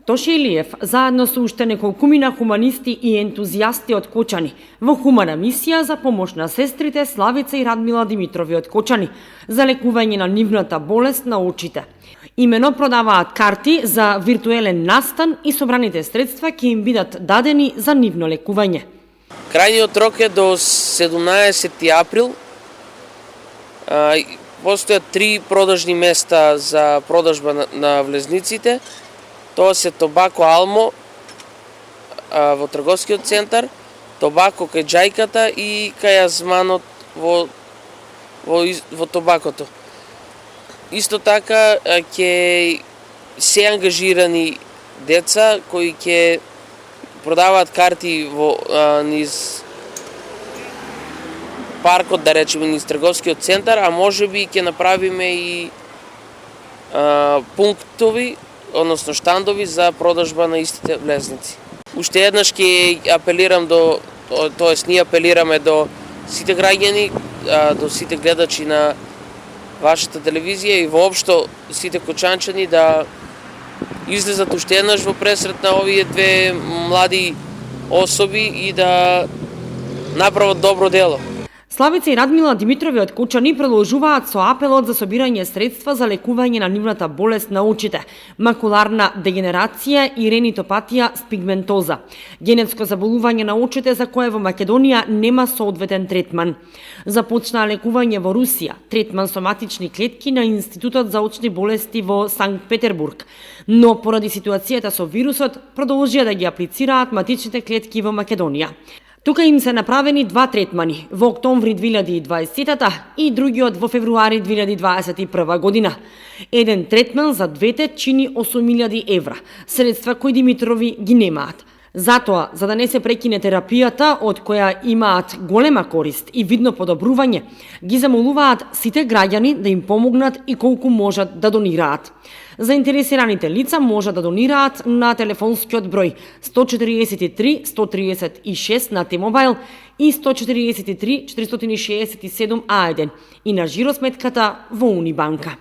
Тоше Илиев, заедно со уште неколкумина хуманисти и ентузијасти од Кочани, во хумана мисија за помош на сестрите Славица и Радмила Димитрови од Кочани за лекување на нивната болест на очите. Имено продаваат карти за виртуелен настан и собраните средства ќе им бидат дадени за нивно лекување. Крајниот рок е до 17 април. Постојат 3 продажни места за продажба на влезниците. Тоа се Тобако Алмо во трговскиот центар, Тобако кај Џајката и кај Азманот во Тобакото. Исто така ќе се ангажирани деца кои ќе продаваат карти во низ паркот, да речеме, низ трговскиот центар, а можеби ќе направиме и пунктови, односно штандови за продажба на истите влезници. Уште еднаш ќе апелирам ние апелираме до сите граѓани, до сите гледачи на вашата телевизија и воопшто сите кочанчани да излезат уште еднаш во пресрет на овие две млади особи и да направат добро дело. Славица и Радмила Димитрови од Кочани продолжуваат со апелот за собирање средства за лекување на нивната болест на очите, макуларна дегенерација и ренитопатија с пигментоза, генетско заболување на очите за кое во Македонија нема соодветен третман. Започнаа лекување во Русија, третман со матични клетки на Институтот за очни болести во Санкт Петербург, но поради ситуацијата со вирусот продолжија да ги аплицираат матичните клетки во Македонија. Тука им се направени 2 третмани, во октомври 2020 и другиот во февруари 2021 година. Еден третман за двете чини 8.000 евра, средства кои Димитрови ги немаат. Затоа, за да не се прекине терапијата, од која имаат голема корист и видно подобрување, ги замолуваат сите граѓани да им помогнат и колку можат да донираат. Заинтересираните лица можат да донираат на телефонскиот број 143 136 на T-Mobile и 143 467 A1 и на жиросметката во Унибанка.